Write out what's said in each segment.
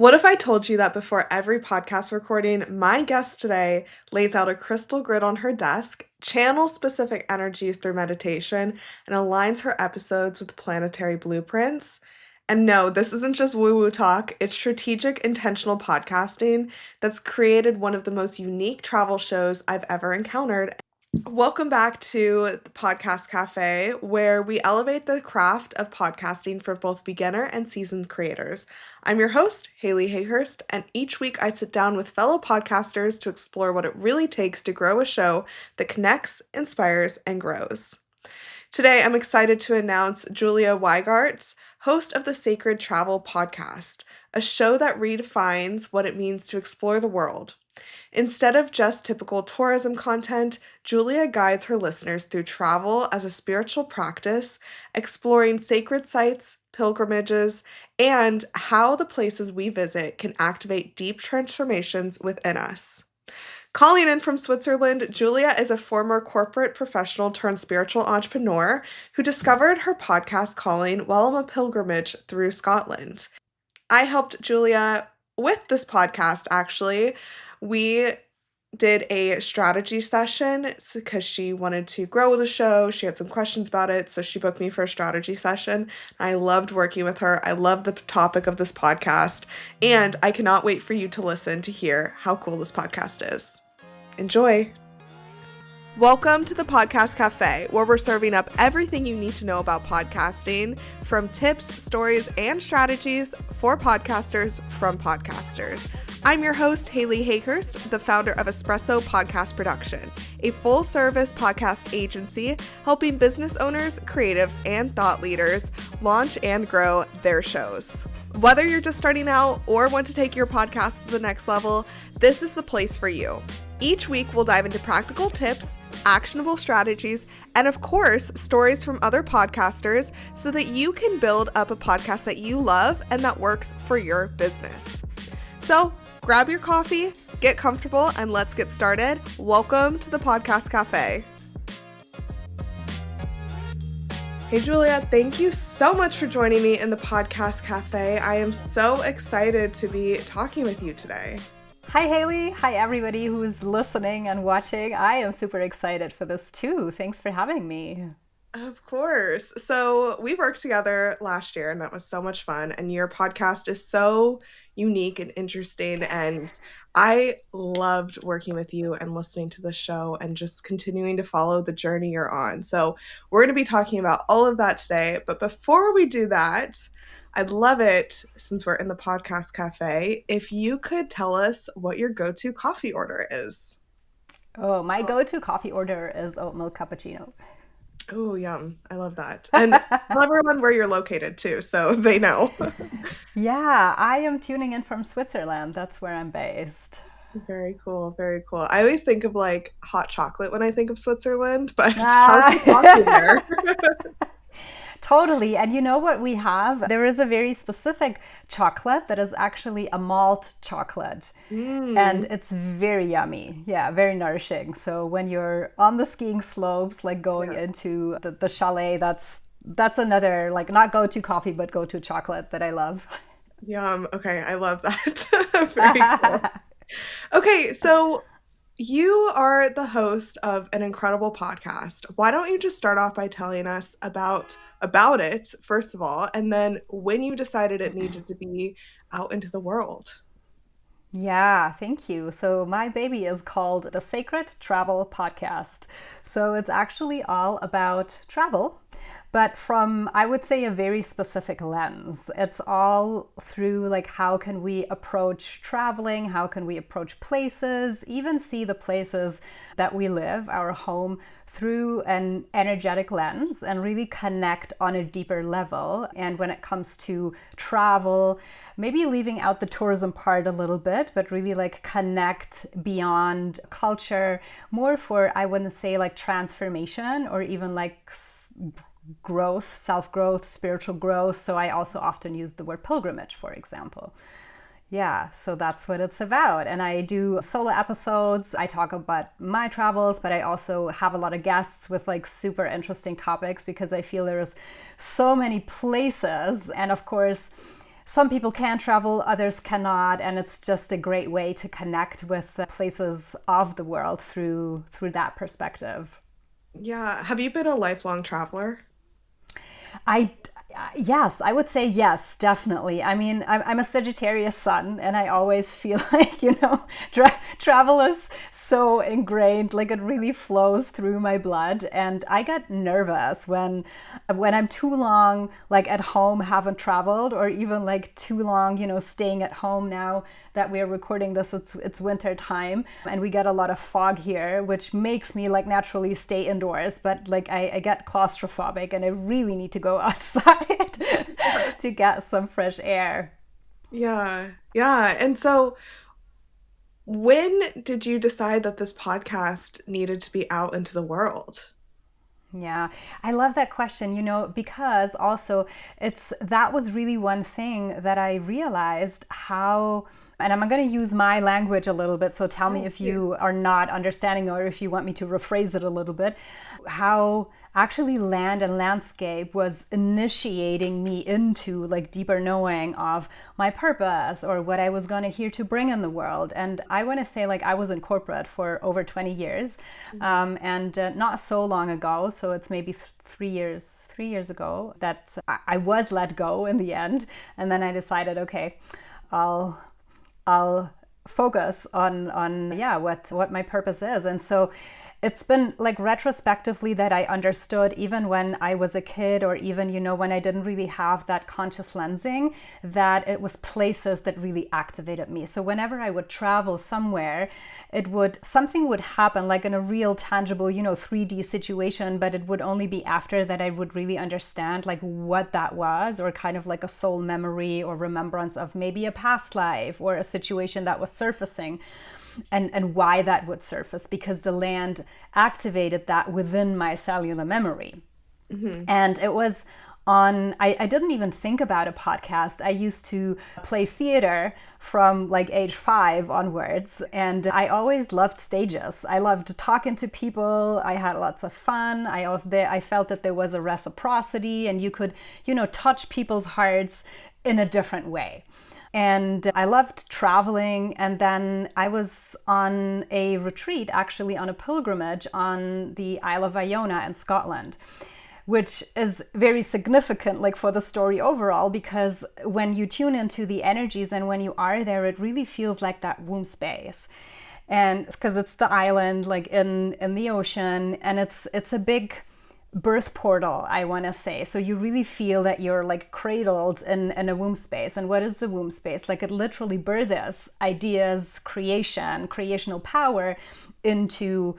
What if I told you that before every podcast recording, my guest today lays out a crystal grid on her desk, channels specific energies through meditation, and aligns her episodes with planetary blueprints? And no, this isn't just woo woo talk, it's strategic, intentional podcasting that's created one of the most unique travel shows I've ever encountered. Welcome back to the Podcast Cafe, where we elevate the craft of podcasting for both beginner and seasoned creators. I'm your host, Haley Hayhurst, and each week I sit down with fellow podcasters to explore what it really takes to grow a show that connects, inspires, and grows. Today, I'm excited to announce Julia Weigert, host of the Sacred Travel Podcast, a show that redefines what it means to explore the world. Instead of just typical tourism content, Julia guides her listeners through travel as a spiritual practice, exploring sacred sites, pilgrimages, and how the places we visit can activate deep transformations within us. Calling in from Switzerland, Julia is a former corporate professional turned spiritual entrepreneur who discovered her podcast calling while on a pilgrimage through Scotland. I helped Julia with this podcast, actually. We did a strategy session because she wanted to grow the show. She had some questions about it, so she booked me for a strategy session. I loved working with her. I love the topic of this podcast, and I cannot wait for you to listen to hear how cool this podcast is. Enjoy! Welcome to the Podcast Cafe, where we're serving up everything you need to know about podcasting, from tips, stories, and strategies for podcasters from podcasters. I'm your host, Haley Hayhurst, the founder of Espresso Podcast Production, a full-service podcast agency helping business owners, creatives, and thought leaders launch and grow their shows. Whether you're just starting out or want to take your podcast to the next level, this is the place for you. Each week, we'll dive into practical tips, actionable strategies, and of course, stories from other podcasters so that you can build up a podcast that you love and that works for your business. So, grab your coffee, get comfortable, and let's get started. Welcome to the Podcast Cafe. Hey Julia, thank you so much for joining me in the Podcast Cafe. I am so excited to be talking with you today. Hi Haley, hi everybody who's listening and watching. I am super excited for this too. Thanks for having me. Of course. So we worked together last year and that was so much fun. And your podcast is so unique and interesting. And I loved working with you and listening to the show and just continuing to follow the journey you're on. So we're going to be talking about all of that today. But before we do that, I'd love it, since we're in the Podcast Cafe, if you could tell us what your go-to coffee order is. Oh, my go-to coffee order is oat milk cappuccino. Oh, yum. I love that. And tell everyone where you're located too, so they know. Yeah, I am tuning in from Switzerland. That's where I'm based. Very cool, very cool. I always think of like hot chocolate when I think of Switzerland, but how's the coffee there? Totally. And you know what we have? There is a very specific chocolate that is actually a malt chocolate. And it's very yummy. Yeah, very nourishing. So when you're on the skiing slopes, like going into the chalet, that's another, like, not go-to coffee, but go-to chocolate that I love. Yum. Okay, I love that. Very cool. Okay, so you are the host of an incredible podcast. Why don't you just start off by telling us about it, first of all, and then when you decided it needed to be out into the world? Yeah, thank you. So my baby is called the Sacred Travel Podcast. So it's actually all about travel, but from, I would say, a very specific lens. It's all through like, how can we approach traveling? How can we approach places, even see the places that we live, our home, through an energetic lens and really connect on a deeper level. And when it comes to travel, maybe leaving out the tourism part a little bit, but really like connect beyond culture, more for, I wouldn't say like transformation or even like growth, self-growth, spiritual growth. So I also often use the word pilgrimage, for example. Yeah, so that's what it's about. And I do solo episodes. I talk about my travels, but I also have a lot of guests with like super interesting topics because I feel there's so many places. And of course, some people can travel, others cannot, and it's just a great way to connect with places of the world through that perspective. Yeah. Have you been a lifelong traveler? I yes, I would say yes, definitely. I mean, I'm a Sagittarius sun, and I always feel like travel is so ingrained, like it really flows through my blood, and I get nervous when I'm too long like at home, haven't traveled, or even like too long, staying at home. Now that we're recording this, it's winter time, and we get a lot of fog here, which makes me like naturally stay indoors. But like I get claustrophobic, and I really need to go outside to get some fresh air. Yeah. Yeah. And so when did you decide that this podcast needed to be out into the world? Yeah, I love that question, because also that was really one thing that I realized how, and I'm going to use my language a little bit, so tell me Oh, if please. you are not understanding or if you want me to rephrase it a little bit, how actually land and landscape was initiating me into like deeper knowing of my purpose or what I was going to here to bring in the world. And I want to say like I was in corporate for over 20 years, and not so long ago, so it's maybe 3 years ago that I was let go in the end. And then I decided, okay, I'll I'll focus on yeah, what my purpose is. And so it's been like retrospectively that I understood, even when I was a kid, or even when I didn't really have that conscious lensing, that it was places that really activated me. So whenever I would travel somewhere, something would happen like in a real tangible 3D situation, but it would only be after that I would really understand like what that was, or kind of like a soul memory or remembrance of maybe a past life or a situation that was surfacing, and why that would surface, because the land activated that within my cellular memory. Hmm. And it was I didn't even think about a podcast. I used to play theater from like age 5 onwards, and I always loved stages. I loved talking to people. I had lots of fun. I felt that there was a reciprocity, and you could touch people's hearts in a different way. And I loved traveling. And then I was on a retreat, actually on a pilgrimage on the Isle of Iona in Scotland, which is very significant like for the story overall, because when you tune into the energies and when you are there, it really feels like that womb space. And because it's the island like in the ocean, and it's a big birth portal, I want to say. So you really feel that you're like cradled in a womb space. And what is the womb space? Like it literally births ideas, creational power into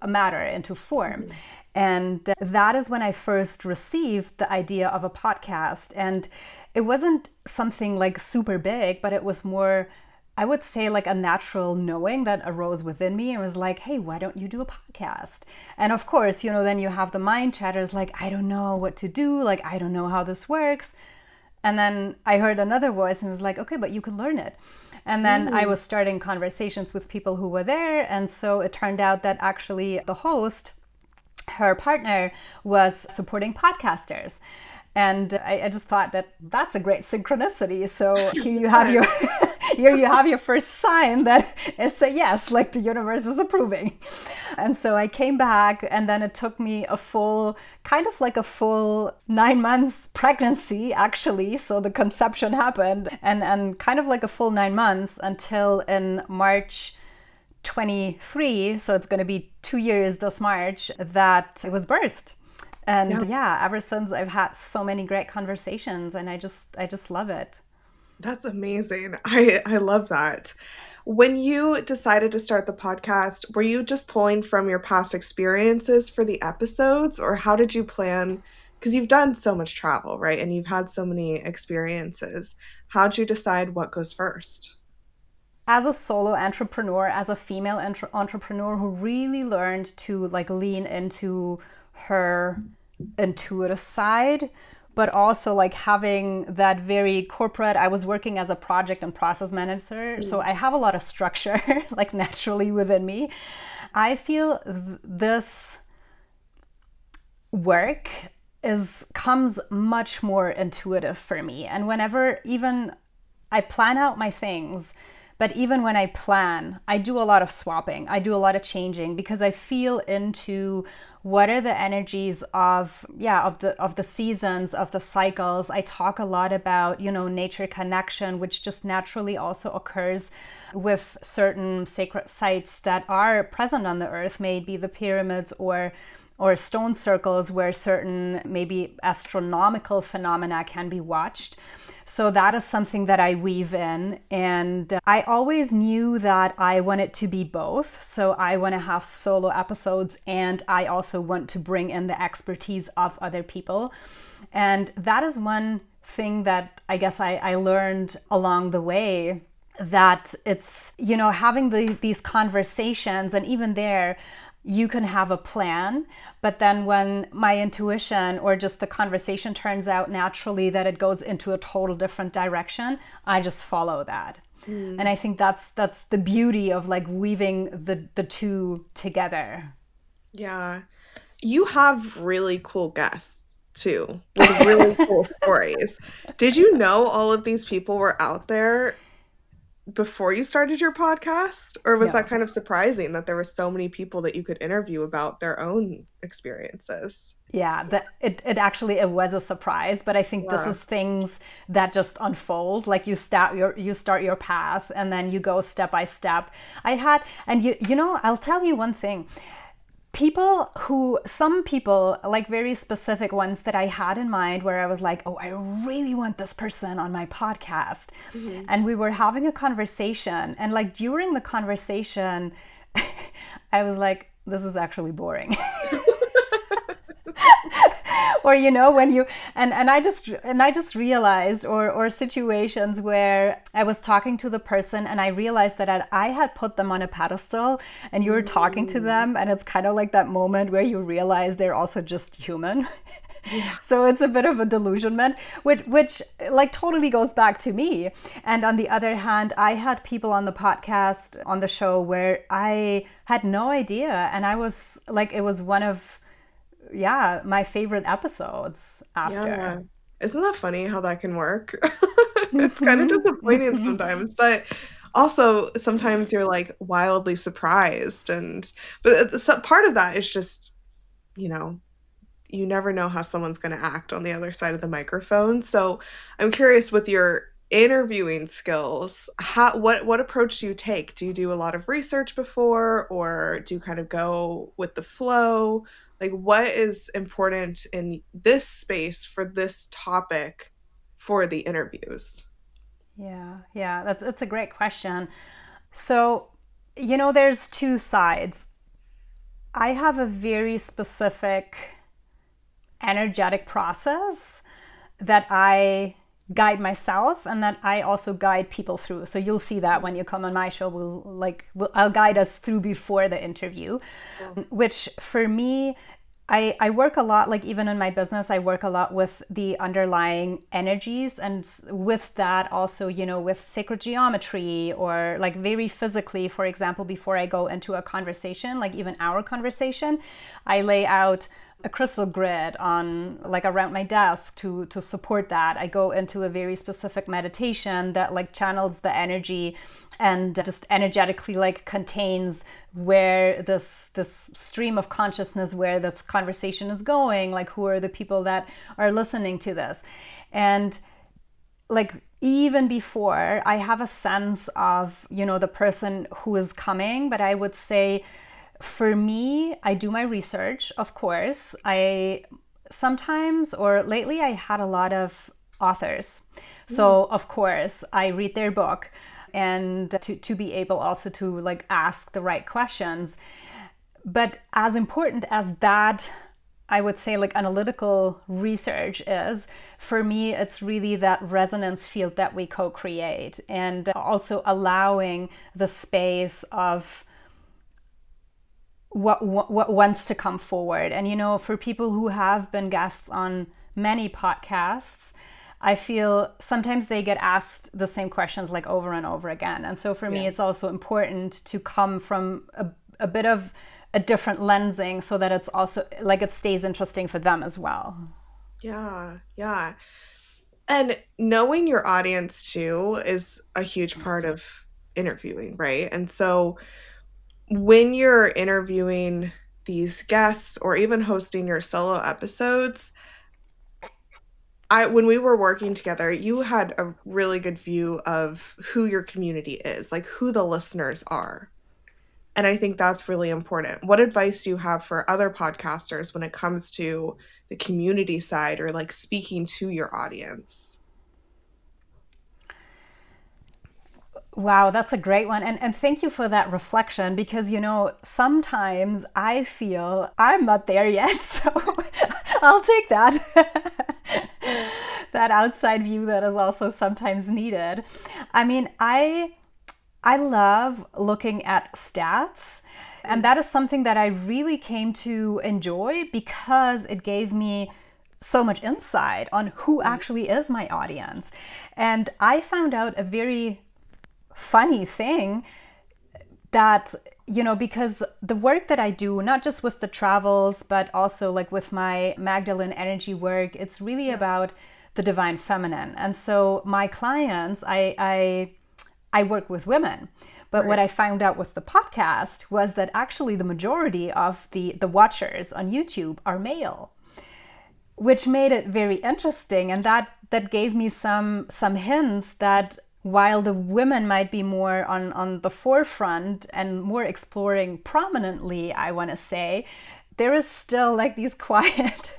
a matter, into form. Hmm. And that is when I first received the idea of a podcast. And it wasn't something like super big, but it was more, I would say, like a natural knowing that arose within me, and was like, hey, why don't you do a podcast? And of course, then you have the mind chatters like, I don't know what to do. Like, I don't know how this works. And then I heard another voice and was like, okay, but you can learn it. And then I Mm. was starting conversations with people who were there. And so it turned out that actually the host, her partner, was supporting podcasters. And I just thought that that's a great synchronicity. So here you have Yeah. your here you have your first sign that it's a yes, like the universe is approving. And so I came back, and then it took me a full, kind of like a full 9 months pregnancy, actually. So the conception happened, and kind of like a full 9 months, until in March 23, so it's going to be 2 years this March, that it was birthed. Yeah. And yeah, ever since I've had so many great conversations, and I just love it. That's amazing. I love that. When you decided to start the podcast, were you just pulling from your past experiences for the episodes, or how did you plan? Because you've done so much travel, right? And you've had so many experiences. How'd you decide what goes first? As a solo entrepreneur, as a female entrepreneur who really learned to like lean into her intuitive side, but also like having that very corporate, I was working as a project and process manager, so Mm. I have a lot of structure like naturally within me. I feel this work comes much more intuitive for me. And whenever even I plan out my things, but even when I plan, I do a lot of swapping. I do a lot of changing because I feel into what are the energies of the seasons, of the cycles. I talk a lot about, nature connection, which just naturally also occurs with certain sacred sites that are present on the earth, maybe the pyramids or stone circles where certain maybe astronomical phenomena can be watched. So that is something that I weave in. And I always knew that I wanted to be both. So I want to have solo episodes and I also want to bring in the expertise of other people. And that is one thing that I guess I learned along the way, that it's, having these conversations, and even there, you can have a plan, but then when my intuition or just the conversation turns out naturally that it goes into a total different direction, I just follow that. And I think that's the beauty of like weaving the two together. Yeah. You have really cool guests too, with really cool stories. Did you know all of these people were out there before you started your podcast? Or was that No. kind of surprising that there were so many people that you could interview about their own experiences? Yeah, it was a surprise, but I think this Yeah. is things that just unfold. Like you start your path, and then you go step by step. And I'll tell you one thing. Some people, like very specific ones that I had in mind, where I was like, oh, I really want this person on my podcast. Mhm. And we were having a conversation, and like during the conversation, I was like, this is actually boring. Or when you and I just realized, or situations where I was talking to the person and I realized that I had put them on a pedestal, and you were talking to Mm. them, and it's kind of like that moment where you realize they're also just human. Yeah. So it's a bit of a delusionment, which like totally goes back to me. And on the other hand, I had people on the podcast, on the show, where I had no idea, and I was like, it was one of my favorite episodes Yeah. after. Isn't that funny how that can work? It's kind of disappointing sometimes, but also sometimes you're like wildly surprised, and but part of that is just, you know, you never know how someone's going to act on the other side of the microphone. So I'm curious, with your interviewing skills, what approach do you take? Do you do a lot of research before, or do you kind of go with the flow? Like, what is important in this space for this topic for the interviews? Yeah, that's a great question. So, there's two sides. I have a very specific energetic process that I guide myself and that I also guide people through. So you'll see that when you come on my show. I'll guide us through before the interview, Cool. which for me, I work a lot, like even in my business, I work a lot with the underlying energies, and with that also, with sacred geometry, or like very physically, for example, before I go into a conversation, like even our conversation, I lay out a crystal grid on like around my desk to support that. I go into a very specific meditation that like channels the energy and just energetically like contains where this stream of consciousness, where this conversation is going, like who are the people that are listening to this. And like even before, I have a sense of, the person who is coming, but I would say for me, I do my research, of course. I sometimes, or lately, I had a lot of authors. Mm. So, of course, I read their book, and to be able also to like ask the right questions. But as important as that, I would say, like analytical research is, for me, it's really that resonance field that we co-create, and also allowing the space of what wants to come forward. And for people who have been guests on many podcasts, I feel sometimes they get asked the same questions like over and over again. And so for Yeah. me, it's also important to come from a bit of a different lensing, so that it's also like it stays interesting for them as well. Yeah, yeah. And knowing your audience too is a huge part of interviewing, right? And so when you're interviewing these guests or even hosting your solo episodes, I when we were working together, you had a really good view of who your community is, like who the listeners are. And I think that's really important. What advice do you have for other podcasters when it comes to the community side or like speaking to your audience? Wow, that's a great one. And thank you for that reflection because, sometimes I feel I'm not there yet. So I'll take that. That outside view that is also sometimes needed. I mean, I love looking at stats. And that is something that I really came to enjoy because it gave me so much insight on who actually is my audience. And I found out a very funny thing that because the work that I do, not just with the travels but also like with my Magdalene energy work, it's really about the divine feminine. And so my clients, I work with women, but what Right. I found out with the podcast was that actually the majority of the watchers on YouTube are male, which made it very interesting. And that gave me some hints that while the women might be more on the forefront and more exploring prominently, I want to say, there is still like these quiet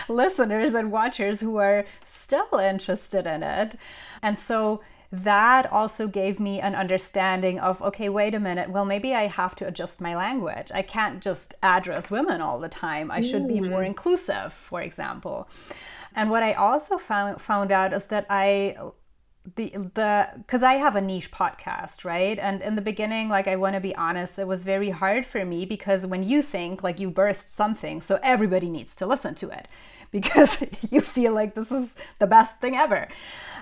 listeners and watchers who are still interested in it. And so that also gave me an understanding of, okay, wait a minute, well, maybe I have to adjust my language. I can't just address women all the time. I should be more Mm, inclusive, for example. And what I also found out is that the because I have a niche podcast, right? And in the beginning, like I want to be honest, it was very hard for me because when you think like you birthed something, so everybody needs to listen to it because you feel like this is the best thing ever.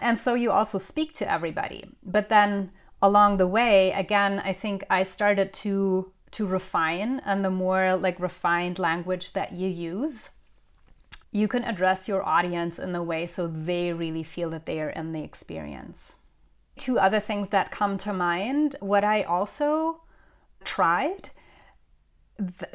And so you also speak to everybody. But then along the way, again, I think I started to refine, and the more like refined language that you use, you can address your audience in a way so they really feel that they are in the experience. Two other things that come to mind, what I also tried,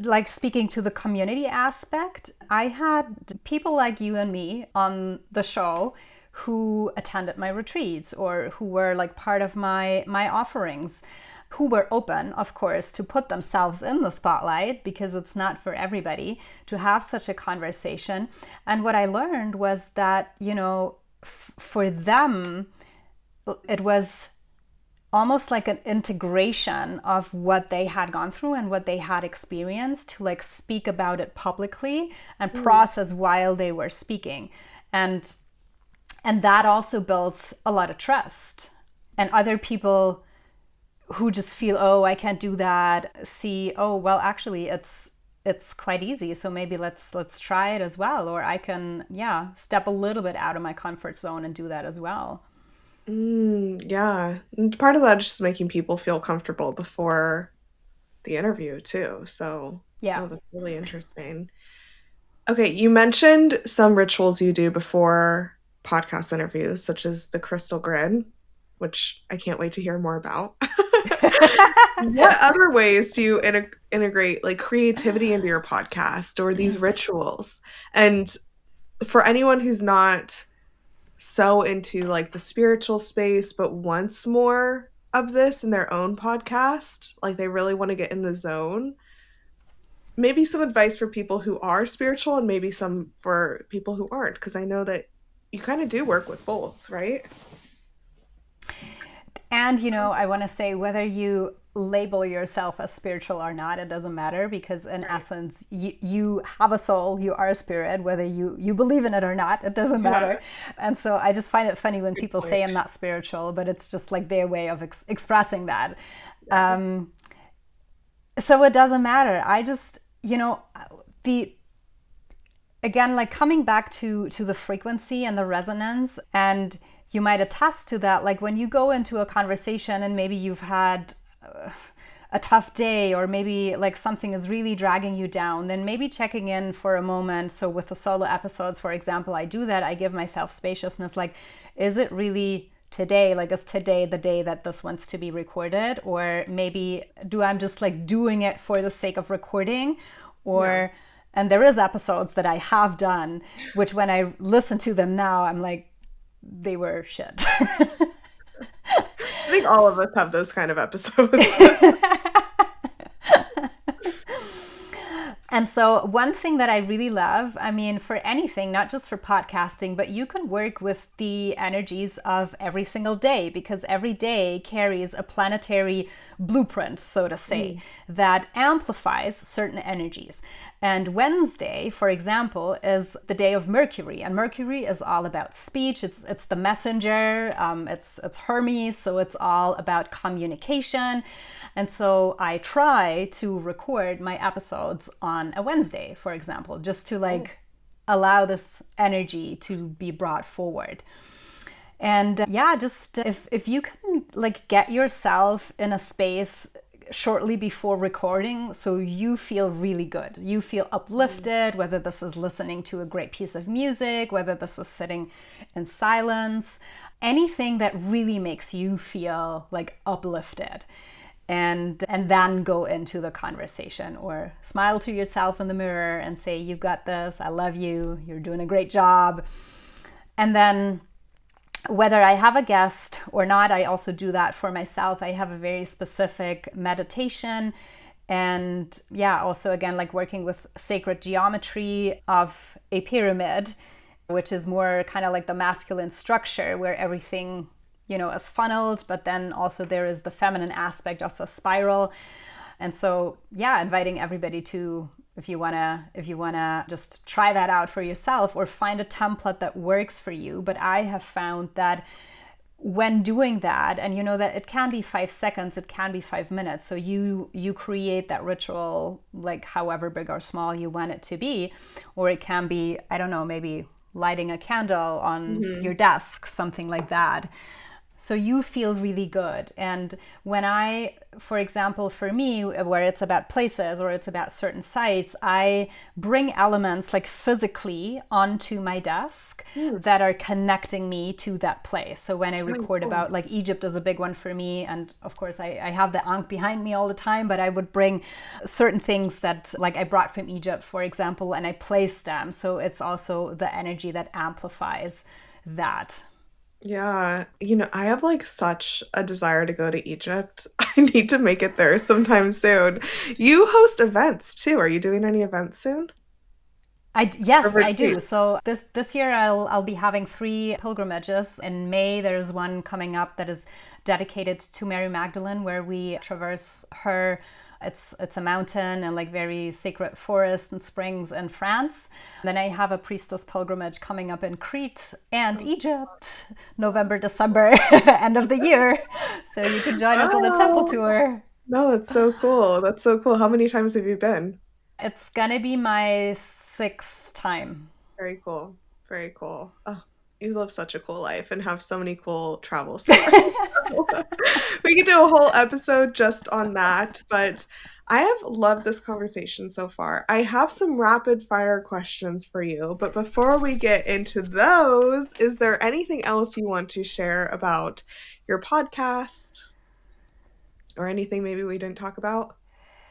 like speaking to the community aspect, I had people like you and me on the show who attended my retreats or who were like part of my offerings, who were open, of course, to put themselves in the spotlight because it's not for everybody to have such a conversation. And what I learned was that, for them, it was almost like an integration of what they had gone through and what they had experienced to like speak about it publicly and mm. process while they were speaking. And that also builds a lot of trust. And other people who just feel, oh, I can't do that, see, oh, well, actually it's quite easy, so maybe let's try it as well, or I can, yeah, step a little bit out of my comfort zone and do that as well. Yeah. And part of that is just making people feel comfortable before the interview too. So, Yeah. oh, that's really interesting. Okay, you mentioned some rituals you do before podcast interviews, such as the crystal grid, which I can't wait to hear more about. What other ways do you integrate like creativity into your podcast or these rituals? And for anyone who's not so into like the spiritual space but wants more of this in their own podcast, like they really want to get in the zone, maybe some advice for people who are spiritual and maybe some for people who aren't, because I know that you kind of do work with both, right? And, I want to say whether you label yourself as spiritual or not, it doesn't matter because, in Right. essence, you have a soul, you are a spirit, whether you believe in it or not, it doesn't Yeah, matter. And so I just find it funny when good people point. say I'm not spiritual, but it's just like their way of expressing that. Yeah. So it doesn't matter. I just, the again, like coming back to the frequency and the resonance, and you might attest to that, like when you go into a conversation and maybe you've had a tough day, or maybe like something is really dragging you down, then maybe checking in for a moment. So with the solo episodes, for example, I do that. I give myself spaciousness, like, is it really today? Like, is today the day that this wants to be recorded? Or maybe do I'm just like doing it for the sake of recording? Yeah. Or, and there is episodes that I have done, which when I listen to them now, I'm like, they were shit. I think all of us have those kind of episodes. And so, one thing that I really love, I mean, for anything, not just for podcasting, but you can work with the energies of every single day, because every day carries a planetary blueprint, so to say, that amplifies certain energies. And Wednesday, for example, is the day of Mercury, and Mercury is all about speech. It's the messenger. It's Hermes, so it's all about communication. And so I try to record my episodes on a Wednesday, for example, just to like allow this energy to be brought forward. And yeah, just if you can like get yourself in a space shortly before recording so you feel really good, you feel uplifted, whether this is listening to a great piece of music, whether this is sitting in silence, anything that really makes you feel like uplifted. And then go into the conversation, or smile to yourself in the mirror and say, you've got this, I love you, you're doing a great job. And then whether I have a guest or not, I also do that for myself. I have a very specific meditation. And yeah, also again, like working with sacred geometry of a pyramid, which is more kind of like the masculine structure where everything, you know, is funneled, but then also there is the feminine aspect of the spiral. And so yeah, inviting everybody to, if you wanna just try that out for yourself or find a template that works for you. But I have found that when doing that, and you know that it can be 5 seconds, it can be 5 minutes, so you create that ritual like however big or small you want it to be. Or it can be, I don't know, maybe lighting a candle on your desk, something like that. So you feel really good. And when I, for example, for me, where it's about places or it's about certain sites, I bring elements like physically onto my desk that are connecting me to that place. So when I record about, like, Egypt is a big one for me. And of course, I have the Ankh behind me all the time, but I would bring certain things that, like, I brought from Egypt, for example, and I place them. So it's also the energy that amplifies that. Yeah, I have like such a desire to go to Egypt. I need to make it there sometime soon. You host events too. Are you doing any events soon? Or Yes, I do. retreats? So this year I'll be having 3 pilgrimages. In May, there's one coming up that is dedicated to Mary Magdalene, where we traverse her. It's a mountain and like very sacred forest and springs in France. Then I have a priestess pilgrimage coming up in Crete and Egypt, November, December, end of the year. So you can join us on a temple Oh, tour. no, that's so cool. That's so cool. How many times have you been? It's gonna be my 6th time. Very cool. Very cool. Oh, you live such a cool life and have so many cool travel stories. We could do a whole episode just on that, but I have loved this conversation so far. I have some rapid fire questions for you, but before we get into those, is there anything else you want to share about your podcast or anything maybe we didn't talk about?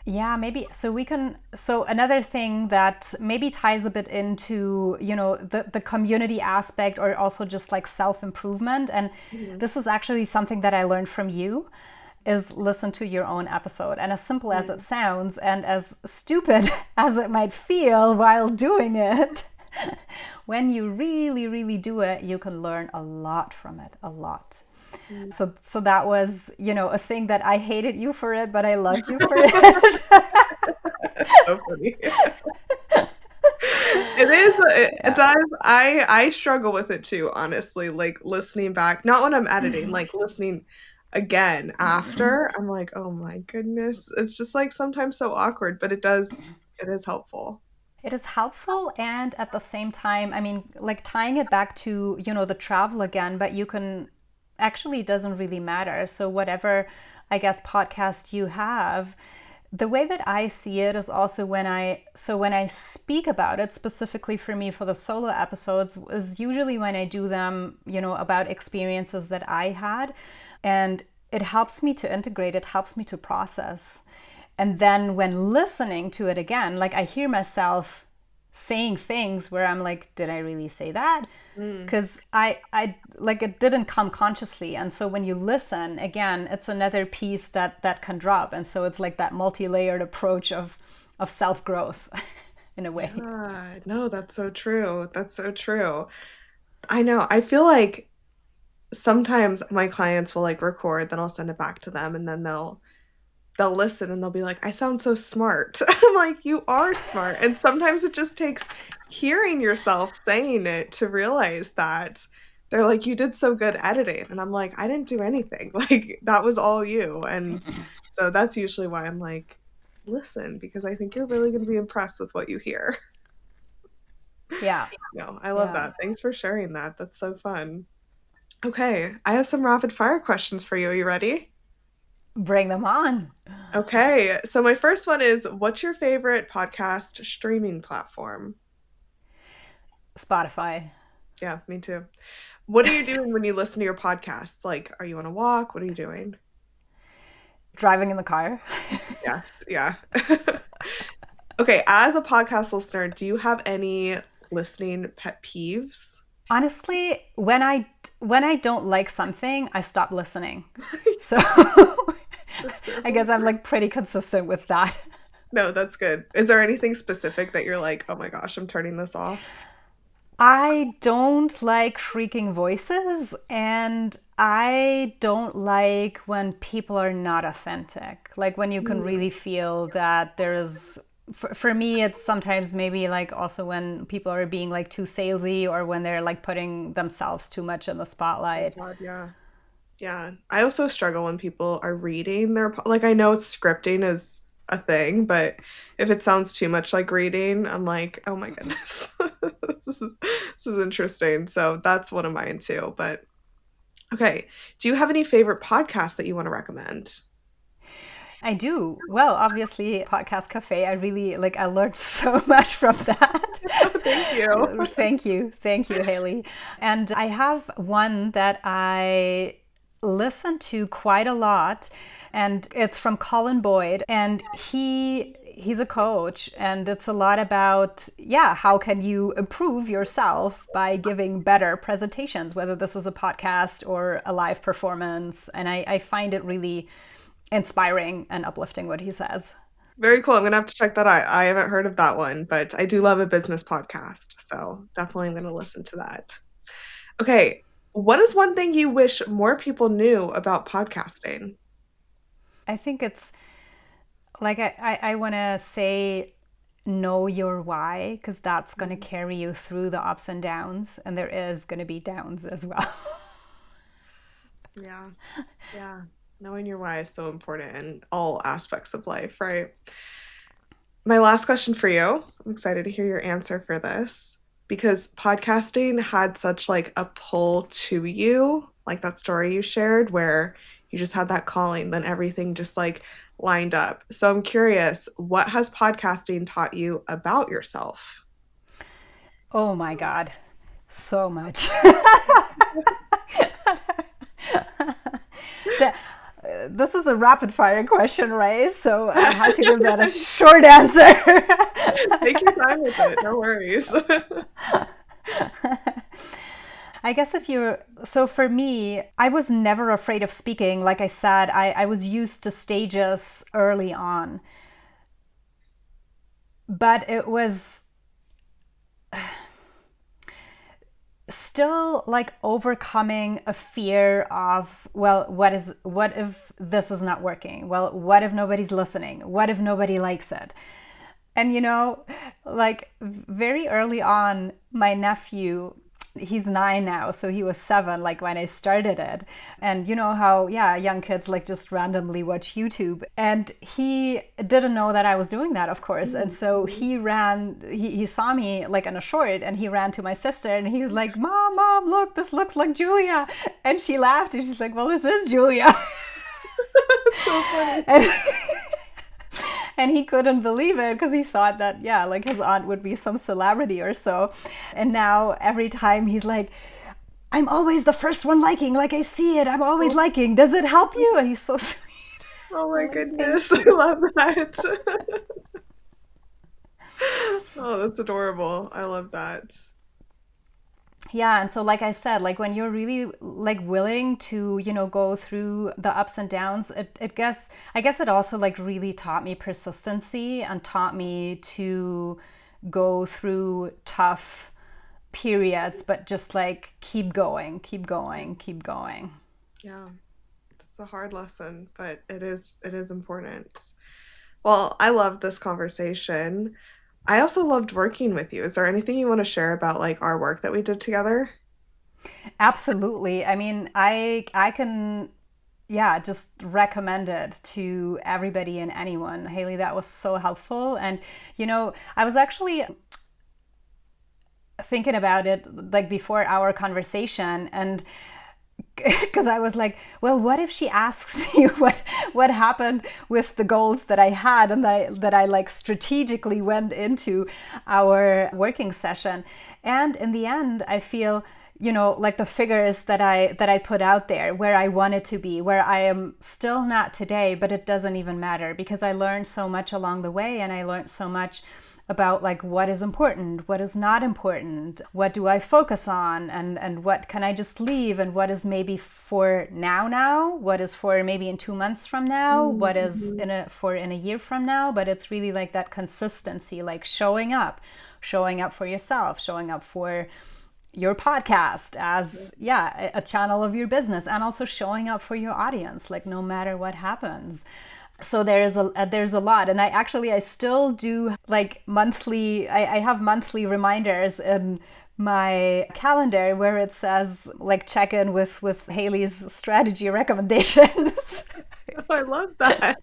Yeah, maybe. So we can. So another thing that maybe ties a bit into, you know, the community aspect, or also just like self improvement. And Mhm. this is actually something that I learned from you, is listen to your own episode. And as simple as it Mhm. sounds, and as stupid as it might feel while doing it, when you really, really do it, you can learn a lot from it, a lot. Mhm. So that was, you know, a thing that I hated you for it, but I loved you for it. So funny. It is, it Yeah. does. I struggle with it too, honestly. Like listening back, not when I'm editing, like listening again after. I'm like, oh my goodness. It's just like sometimes so awkward, but it is helpful. It is helpful, and at the same time, I mean, like tying it back to, you know, the travel again, but you can, actually doesn't really matter. So whatever, I guess, podcast you have, the way that I see it is also when I speak about it, specifically for me for the solo episodes, is usually when I do them, about experiences that I had. And it helps me to integrate, it helps me to process. And then when listening to it again, like I hear myself saying things where I'm like, did I really say that? Because I like it didn't come consciously. And so when you listen again, it's another piece that can drop. And so it's like that multi-layered approach of self-growth in a way. Yeah, no, that's so true. That's so true. I know. I feel like sometimes my clients will like record, then I'll send it back to them and then they'll listen and they'll be like, I sound so smart. I'm like, you are smart. And sometimes it just takes hearing yourself saying it to realize that they're like, you did so good editing. And I'm like, I didn't do anything. Like, that was all you. And so that's usually why I'm like, listen, because I think you're really going to be impressed with what you hear. Yeah. No, I love Yeah. that. Thanks for sharing that. That's so fun. Okay, I have some rapid fire questions for you. Are you ready? Bring them on. Okay, so my first one is what's your favorite podcast streaming platform? Spotify. Yeah, me too. What are you doing when you listen to your podcasts? Like, are you on a walk? What are you doing? Driving in the car. Yes, yeah. Okay, as a podcast listener, do you have any listening pet peeves? Honestly, when I don't like something, I stop listening. So I guess I'm like pretty consistent with that. No, that's good. Is there anything specific that you're like, oh my gosh, I'm turning this off? I don't like shrieking voices, and I don't like when people are not authentic. Like when you can really feel that there is, for me, it's sometimes maybe like also when people are being like too salesy or when they're like putting themselves too much in the spotlight. God, yeah. Yeah. I also struggle when people are reading like I know scripting is a thing, but if it sounds too much like reading, I'm like, oh my goodness. This is interesting. So that's one of mine too. But okay. Do you have any favorite podcasts that you want to recommend? I do. Well, obviously, Podcast Cafe, I really like, I learned so much from that. Thank you. Thank you. Thank you, Haley. And I have one that I listen to quite a lot, and it's from Colin Boyd, and he's a coach, and it's a lot about, yeah, how can you improve yourself by giving better presentations, whether this is a podcast or a live performance. And I find it really inspiring and uplifting what he says. Very cool. I'm gonna have to check that out. I haven't heard of that one, but I do love a business podcast. So definitely I'm gonna listen to that. Okay. What is one thing you wish more people knew about podcasting? I think it's like I want to say know your why, because that's going to carry you through the ups and downs, and there is going to be downs as well. Yeah. Yeah. Knowing your why is so important in all aspects of life, right? My last question for you. I'm excited to hear your answer for this because podcasting had such like a pull to you, like that story you shared where you just had that calling, then everything just like lined up. So I'm curious, what has podcasting taught you about yourself? Oh my God, so much. The- this is a rapid fire question, right? So I had to give that a short answer. Take your time with it, no worries. I guess so for me, I was never afraid of speaking. Like I said, I was used to stages early on, but it was still like overcoming a fear of, well, what if this is not working? Well, what if nobody's listening? What if nobody likes it? And like very early on, my nephew, He's 9 now, so he was 7 like when I started it. And you know how, yeah, young kids like just randomly watch YouTube. And he didn't know that I was doing that, of course. And so he saw me like in a short, and he ran to my sister and he was like, Mom, look, this looks like Julia. And she laughed and she's like, well, this is Julia. It's so funny. And and he couldn't believe it because he thought that, yeah, like his aunt would be some celebrity or so. And now every time he's like, I'm always the first one liking, like I see it, I'm always liking. Does it help you? And he's so sweet. Oh my Like, goodness, I love that. Oh, that's adorable. I love that. yeah, and so like I said, like when you're really like willing to, go through the ups and downs, I guess it also like really taught me persistency and taught me to go through tough periods, but just like keep going, keep going, keep going. Yeah, it's a hard lesson, but it is important. Well, I loved this conversation. I also loved working with you. Is there anything you want to share about like our work that we did together? Absolutely. I mean, I can, yeah, just recommend it to everybody and anyone. Haley, that was so helpful. And I was actually thinking about it like before our conversation, and because I was like, well, what if she asks me what happened with the goals that I had and that I like strategically went into our working session. And in the end, I feel, like the figures that I put out there, where I wanted to be, where I am still not today, but it doesn't even matter because I learned so much along the way, and I learned so much about like what is important, what is not important, what do I focus on, and what can I just leave, and what is maybe for now, what is for maybe in 2 months from now, what is Mm-hmm. in a year from now. But it's really like that consistency, like showing up for yourself, showing up for your podcast as, yeah, a channel of your business, and also showing up for your audience, like no matter what happens. So there's a lot. And I still do like monthly, I have monthly reminders in my calendar where it says like check in with Haley's strategy recommendations. Oh, I love that.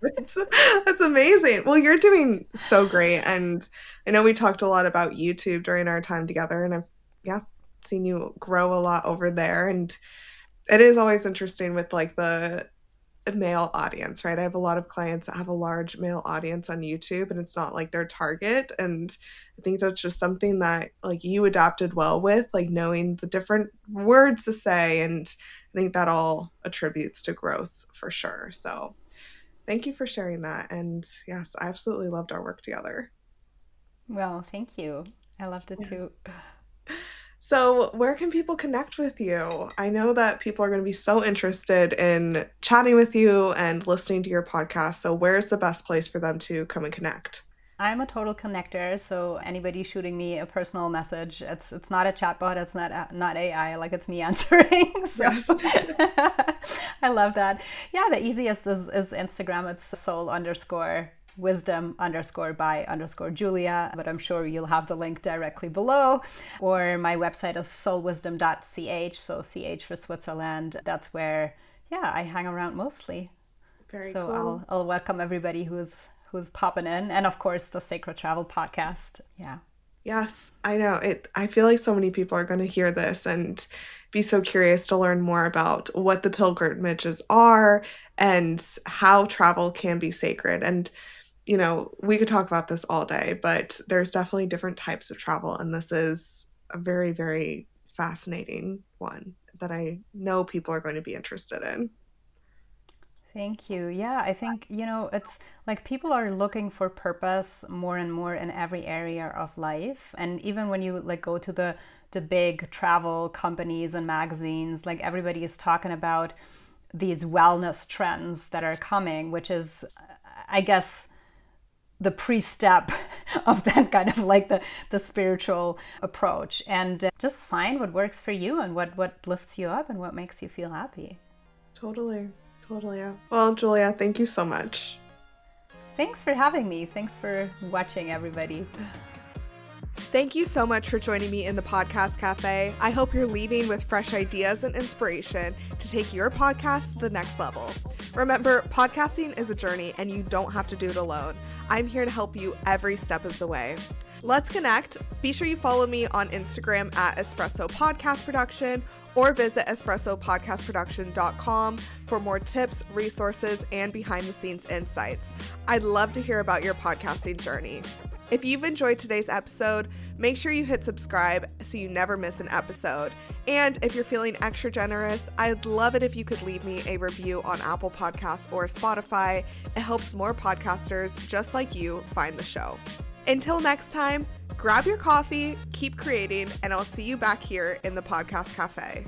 That's amazing. Well, you're doing so great. And I know we talked a lot about YouTube during our time together, and I've, yeah, seen you grow a lot over there. And it is always interesting with like the male audience, right? I have a lot of clients that have a large male audience on YouTube, and it's not like their target. And I think that's just something that like you adapted well with, like knowing the different words to say. And I think that all attributes to growth for sure. So thank you for sharing that. And yes, I absolutely loved our work together. Well, thank you. I loved it Yeah. too. So, where can people connect with you? I know that people are going to be so interested in chatting with you and listening to your podcast. So, where's the best place for them to come and connect? I'm a total connector, so anybody shooting me a personal message, it's not a chatbot, it's not AI, like it's me answering. So Yes. I love that. Yeah, the easiest is Instagram. It's soul underscore wisdom underscore by underscore Julia, but I'm sure you'll have the link directly below. Or my website is soulwisdom.ch, so CH for Switzerland. That's where, yeah, I hang around mostly. Very So cool. I'll welcome everybody who's popping in, and of course the Sacred Travel podcast. Yeah. Yes, I know it. I feel like so many people are going to hear this and be so curious to learn more about what the pilgrimages are and how travel can be sacred. And we could talk about this all day, but there's definitely different types of travel, and this is a very, very fascinating one that I know people are going to be interested in. Thank you. Yeah, I think, it's like people are looking for purpose more and more in every area of life. And even when you like go to the big travel companies and magazines, like everybody is talking about these wellness trends that are coming, which is, I guess, the pre-step of that kind of like the spiritual approach. And just find what works for you and what lifts you up and what makes you feel happy. Totally, totally. Yeah. Well, Julia, thank you so much. Thanks for having me. Thanks for watching, everybody. Thank you so much for joining me in the Podcast Cafe. I hope you're leaving with fresh ideas and inspiration to take your podcast to the next level. Remember, podcasting is a journey and you don't have to do it alone. I'm here to help you every step of the way. Let's connect. Be sure you follow me on Instagram at Espresso Podcast Production or visit espressopodcastproduction.com for more tips, resources, and behind-the-scenes insights. I'd love to hear about your podcasting journey. If you've enjoyed today's episode, make sure you hit subscribe so you never miss an episode. And if you're feeling extra generous, I'd love it if you could leave me a review on Apple Podcasts or Spotify. It helps more podcasters just like you find the show. Until next time, grab your coffee, keep creating, and I'll see you back here in the Podcast Cafe.